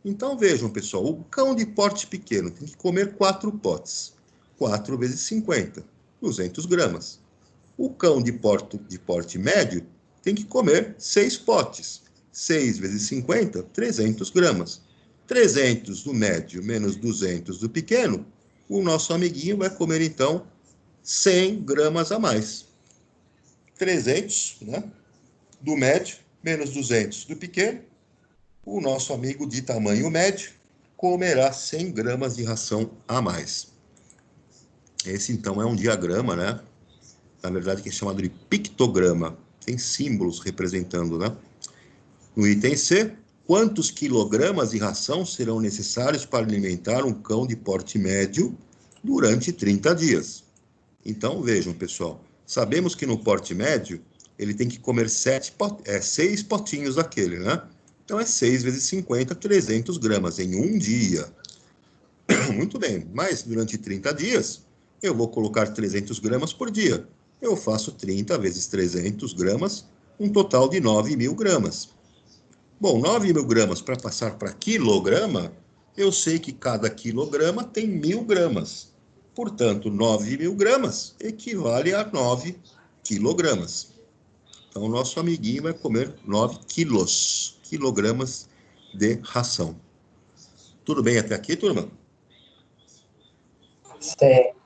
Então vejam, pessoal, o cão de porte pequeno tem que comer 4 potes. 4 vezes 50, 200 gramas. O cão de porte médio tem que comer 6 potes. 6 vezes 50, 300 gramas. 300 do médio menos 200 do pequeno, o nosso amiguinho vai comer, então, 100 gramas a mais. 300, né, do médio menos 200 do pequeno, o nosso amigo de tamanho médio comerá 100 gramas de ração a mais. Esse, então, é um diagrama, né? Na verdade, que é chamado de pictograma. Tem símbolos representando, né? No item C, quantos quilogramas de ração serão necessários para alimentar um cão de porte médio durante 30 dias? Então, vejam, pessoal, Sabemos que no porte médio, ele tem que comer 6 potinhos daquele, né? Então, é 6 vezes 50, 300 gramas em um dia. Muito bem, mas durante 30 dias, eu vou colocar 300 gramas por dia. Eu faço 30 vezes 300 gramas, um total de 9.000 gramas. Bom, 9.000 gramas para passar para quilograma, eu sei que cada quilograma tem 1.000 gramas. Portanto, 9.000 gramas equivale a 9 quilogramas. Então, o nosso amiguinho vai comer 9 quilogramas de ração. Tudo bem até aqui, turma? Certo.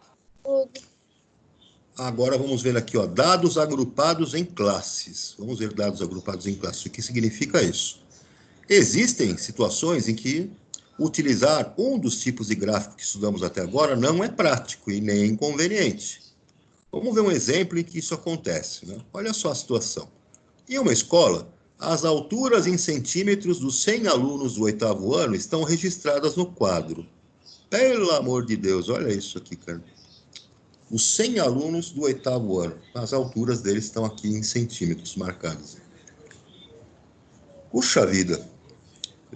Agora vamos ver aqui, ó, dados agrupados em classes. Vamos ver dados agrupados em classes. O que significa isso? Existem situações em que utilizar um dos tipos de gráfico que estudamos até agora não é prático e nem conveniente. Vamos ver um exemplo em que isso acontece, né? Olha só a situação. Em uma escola, as alturas em centímetros dos 100 alunos do 8º ano estão registradas no quadro. Pelo amor de Deus, olha isso aqui, cara. Os 100 alunos do 8º ano, as alturas deles estão aqui em centímetros marcadas. Puxa vida.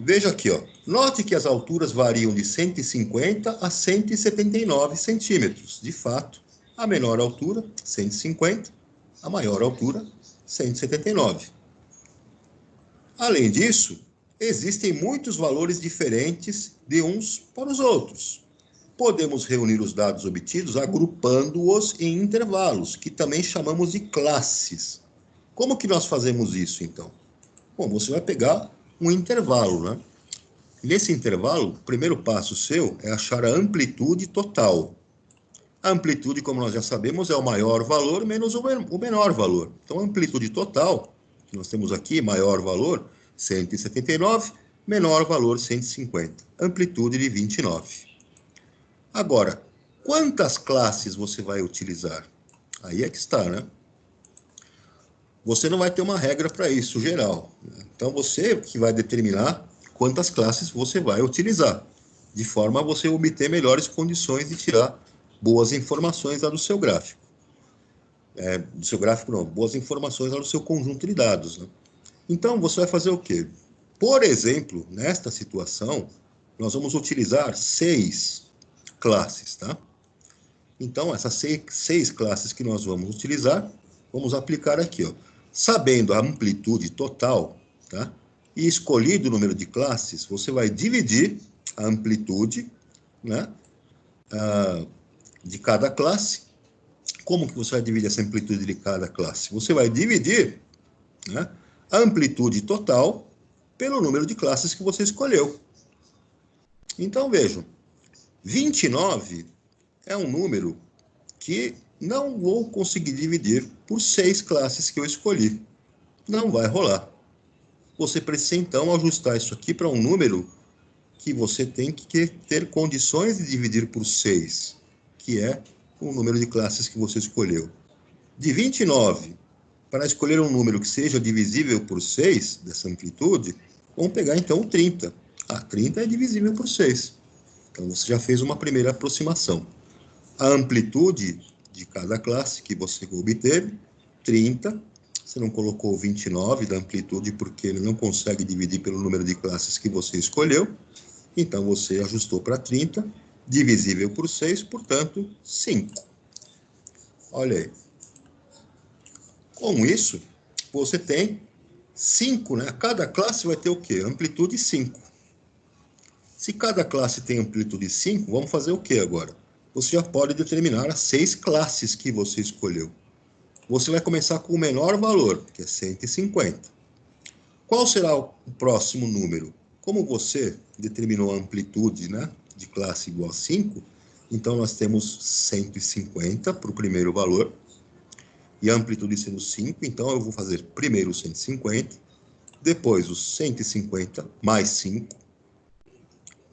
Veja aqui, ó. Note que as alturas variam de 150 a 179 centímetros. De fato, a menor altura, 150, a maior altura, 179. Além disso, existem muitos valores diferentes de uns para os outros. Podemos reunir os dados obtidos agrupando-os em intervalos, que também chamamos de classes. Como que nós fazemos isso, então? Bom, você vai pegar um intervalo, né? Nesse intervalo, o primeiro passo seu é achar a amplitude total. A amplitude, como nós já sabemos, é o maior valor menos o menor valor. Então, a amplitude total, que nós temos aqui, maior valor, 179, menor valor, 150. Amplitude de 29. Agora, quantas classes você vai utilizar? Aí é que está, né? Você não vai ter uma regra para isso, geral. Então, você que vai determinar quantas classes você vai utilizar, de forma a você obter melhores condições de tirar boas informações lá do seu gráfico. Do seu gráfico não, boas informações lá do seu conjunto de dados, né? Então, você vai fazer o quê? Por exemplo, nesta situação, nós vamos utilizar 6 classes, tá? Então, essas 6 classes que nós vamos utilizar, vamos aplicar aqui, ó. Sabendo a amplitude total, tá? E escolhido o número de classes, você vai dividir a amplitude, né, de cada classe. Como que você vai dividir essa amplitude de cada classe? Você vai dividir, né, a amplitude total pelo número de classes que você escolheu. Então, vejam, 29 é um número que não vou conseguir dividir por 6 classes que eu escolhi. Não vai rolar. Você precisa, então, ajustar isso aqui para um número que você tem que ter condições de dividir por 6, que é o número de classes que você escolheu. De 29, para escolher um número que seja divisível por 6, dessa amplitude, vamos pegar, então, 30. 30 é divisível por 6. Então, você já fez uma primeira aproximação. A amplitude de cada classe que você obteve, 30. Você não colocou 29 da amplitude porque ele não consegue dividir pelo número de classes que você escolheu. Então, você ajustou para 30, divisível por 6, portanto, 5. Olha aí. Com isso, você tem 5, né? Cada classe vai ter o quê? Amplitude 5. Se cada classe tem amplitude 5, vamos fazer o quê agora? Você já pode determinar as 6 classes que você escolheu. Você vai começar com o menor valor, que é 150. Qual será o próximo número? Como você determinou a amplitude, né, de classe igual a 5, então nós temos 150 para o primeiro valor, e a amplitude sendo 5, então eu vou fazer primeiro 150, depois os 150 mais 5,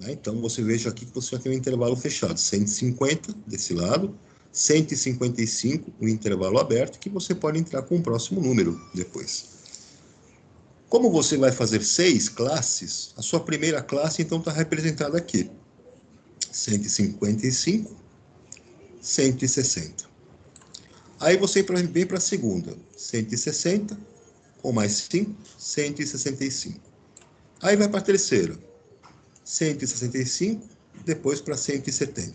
né? Então você veja aqui que você já tem um intervalo fechado, 150 desse lado, 155 um intervalo aberto, que você pode entrar com o próximo número depois. Como você vai fazer 6 classes, a sua primeira classe, então, está representada aqui. 155, 160. Aí você vem para a segunda, 160, com mais 5, 165. Aí vai para a terceira, 165, depois para 170.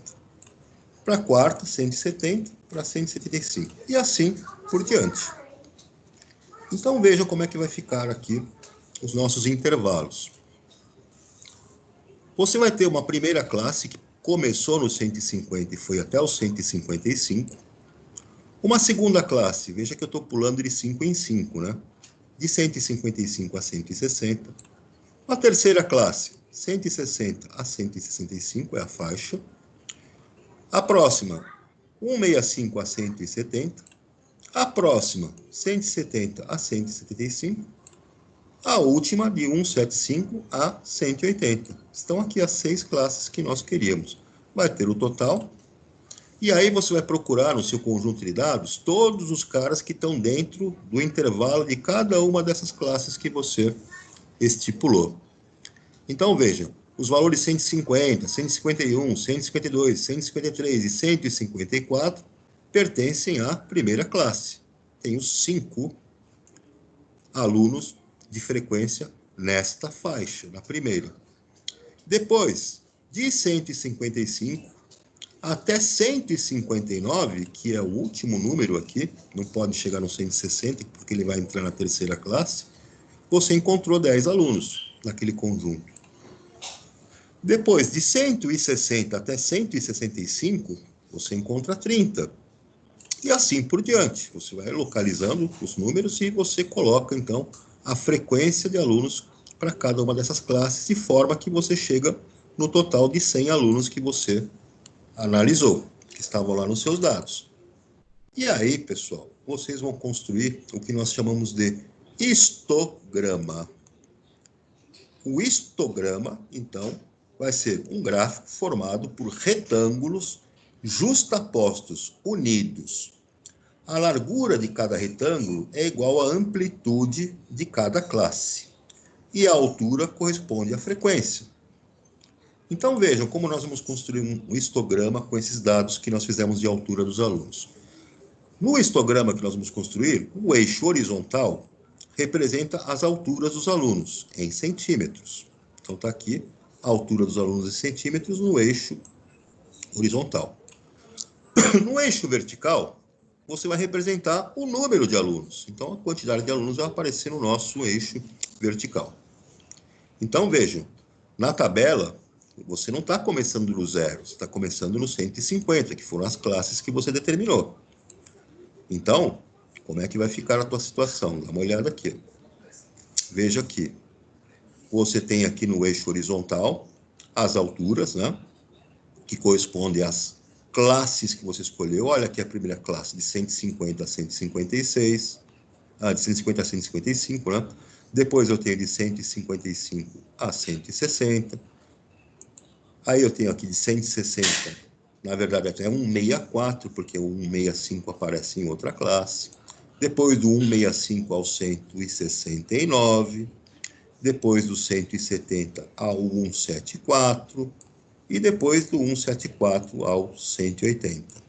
Para a quarta, 170, para 175. E assim por diante. Então vejam como é que vai ficar aqui os nossos intervalos. Você vai ter uma primeira classe que começou no 150 e foi até o 155. Uma segunda classe, veja que eu estou pulando de 5 em 5, né? De 155 a 160. Uma terceira classe, 160 a 165 é a faixa. A próxima, 165 a 170. A próxima, 170 a 175. A última, de 175 a 180. Estão aqui as 6 classes que nós queríamos. Vai ter o total. E aí você vai procurar no seu conjunto de dados todos os caras que estão dentro do intervalo de cada uma dessas classes que você estipulou. Então, vejam, os valores 150, 151, 152, 153 e 154 pertencem à primeira classe. Tenho 5 alunos de frequência nesta faixa, na primeira. Depois, de 155 até 159, que é o último número aqui, não pode chegar no 160, porque ele vai entrar na terceira classe, você encontrou 10 alunos naquele conjunto. Depois, de 160 até 165, você encontra 30. E assim por diante. Você vai localizando os números e você coloca, então, a frequência de alunos para cada uma dessas classes, de forma que você chega no total de 100 alunos que você analisou, que estavam lá nos seus dados. E aí, pessoal, vocês vão construir o que nós chamamos de histograma. O histograma, então, vai ser um gráfico formado por retângulos justapostos, unidos. A largura de cada retângulo é igual à amplitude de cada classe. E a altura corresponde à frequência. Então vejam como nós vamos construir um histograma com esses dados que nós fizemos de altura dos alunos. No histograma que nós vamos construir, o eixo horizontal representa as alturas dos alunos em centímetros. Então está aqui a altura dos alunos em centímetros no eixo horizontal. No eixo vertical, você vai representar o número de alunos. Então, a quantidade de alunos vai aparecer no nosso eixo vertical. Então, vejam, na tabela, você não está começando do zero, você está começando no 150, que foram as classes que você determinou. Então, como é que vai ficar a tua situação? Dá uma olhada aqui. Veja aqui. Você tem aqui no eixo horizontal as alturas, né? Que correspondem às classes que você escolheu. Olha aqui a primeira classe, de 150 a 156, de 150 a 155, né? Depois eu tenho de 155 a 160. Aí eu tenho aqui de 160, na verdade até 164, porque o 165 aparece em outra classe. Depois do 165 ao 169, depois do 170 ao 174, e depois do 174 ao 180.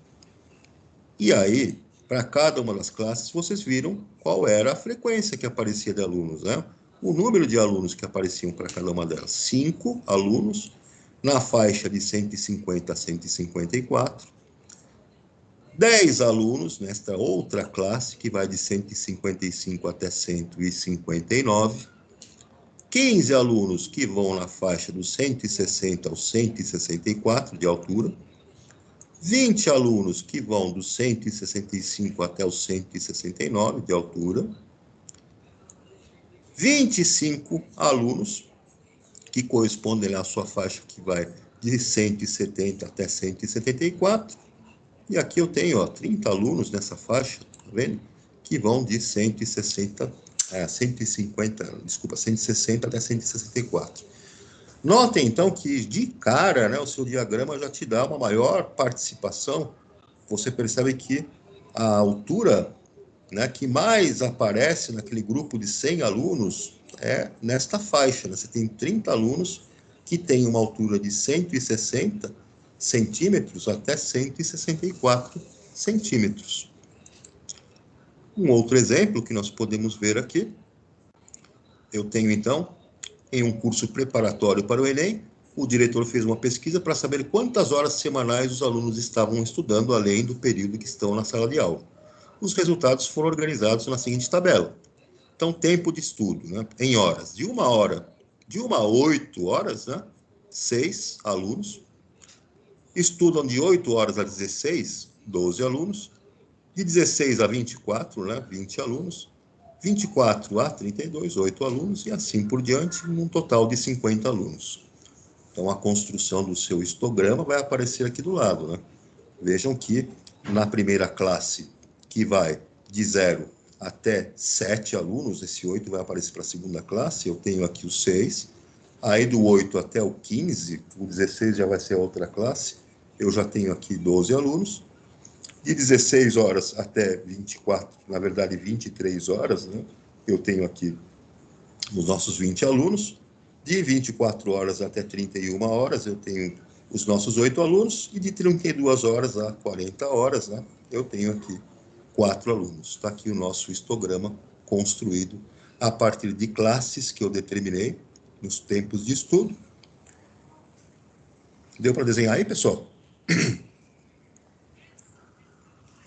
E aí, para cada uma das classes, vocês viram qual era a frequência que aparecia de alunos, né? O número de alunos que apareciam para cada uma delas. 5 alunos na faixa de 150 a 154. 10 alunos nesta outra classe, que vai de 155 até 159. 15 alunos que vão na faixa dos 160 ao 164 de altura, 20 alunos que vão dos 165 até os 169 de altura, 25 alunos que correspondem à sua faixa que vai de 170 até 174, e aqui eu tenho 30 alunos nessa faixa, tá vendo? Que vão de 160 até 164. Notem, então, que de cara, né, o seu diagrama já te dá uma maior participação. Você percebe que a altura, né, que mais aparece naquele grupo de 100 alunos é nesta faixa, né? Você tem 30 alunos que têm uma altura de 160 centímetros até 164 centímetros. Um outro exemplo que nós podemos ver aqui, eu tenho, então, em um curso preparatório para o Enem, o diretor fez uma pesquisa para saber quantas horas semanais os alunos estavam estudando, além do período que estão na sala de aula. Os resultados foram organizados na seguinte tabela. Então, tempo de estudo, né, em horas. De 1 a 8 horas, né, 6 alunos. Estudam de 8 horas a 16, 12 alunos. De 16 a 24, né, 20 alunos. 24 a 32, 8 alunos. E assim por diante, um total de 50 alunos. Então, a construção do seu histograma vai aparecer aqui do lado, né? Vejam que na primeira classe, que vai de 0 até 7 alunos, esse 8 vai aparecer para a segunda classe, eu tenho aqui o 6. Aí do 8 até o 15, o 16 já vai ser outra classe, eu já tenho aqui 12 alunos. De 16 horas até 24, na verdade 23 horas, né? Eu tenho aqui os nossos 20 alunos. De 24 horas até 31 horas, eu tenho os nossos 8 alunos, e de 32 horas a 40 horas, né, eu tenho aqui 4 alunos. Está aqui o nosso histograma construído a partir de classes que eu determinei nos tempos de estudo. Deu para desenhar aí, pessoal?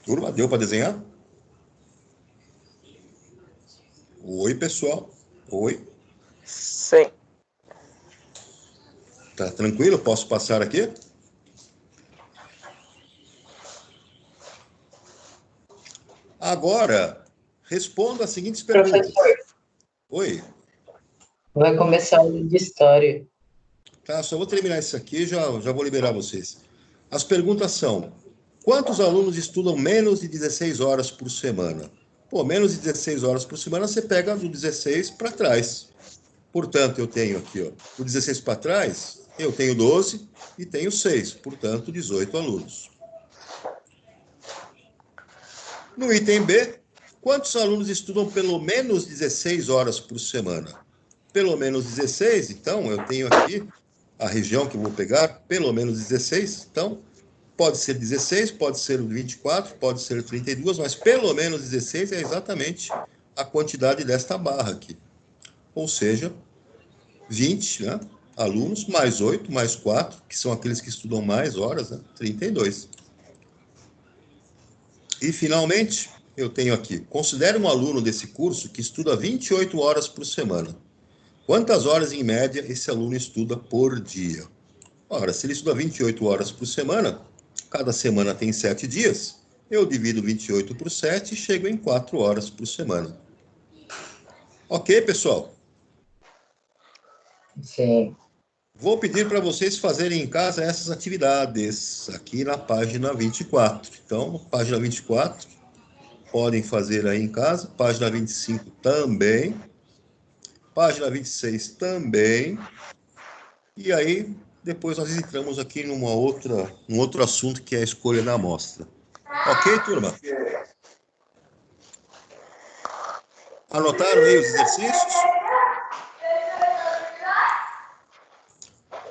Turma, deu para desenhar? Oi, pessoal. Oi. Sim. Tá tranquilo? Posso passar aqui? Agora, responda as seguintes perguntas. Professor, Oi. vai começar a aula de história. Tá, só vou terminar isso aqui e já vou liberar vocês. As perguntas são: quantos alunos estudam menos de 16 horas por semana? Pô, menos de 16 horas por semana, você pega do 16 para trás. Portanto, eu tenho aqui, ó, do 16 para trás, eu tenho 12 e tenho 6, portanto, 18 alunos. No item B, quantos alunos estudam pelo menos 16 horas por semana? Pelo menos 16, então, eu tenho aqui a região que eu vou pegar, pelo menos 16, então, pode ser 16, pode ser 24, pode ser 32, mas pelo menos 16 é exatamente a quantidade desta barra aqui. Ou seja, 20, né, alunos, mais 8, mais 4, que são aqueles que estudam mais horas, né, 32. E, finalmente, eu tenho aqui, considere um aluno desse curso que estuda 28 horas por semana. Quantas horas, em média, esse aluno estuda por dia? Ora, se ele estuda 28 horas por semana, cada semana tem 7 dias, eu divido 28 por 7 e chego em 4 horas por semana. Ok, pessoal? Sim. Vou pedir para vocês fazerem em casa essas atividades aqui na página 24. Então, página 24, podem fazer aí em casa. Página 25 também. Página 26 também. E aí, depois nós entramos aqui num outro assunto, que é a escolha da amostra. Ok, turma? Anotaram aí os exercícios?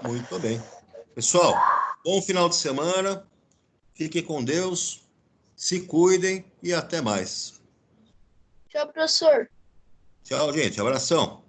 Muito bem. Pessoal, bom final de semana. Fiquem com Deus. Se cuidem e até mais. Tchau, professor. Tchau, gente. Abração.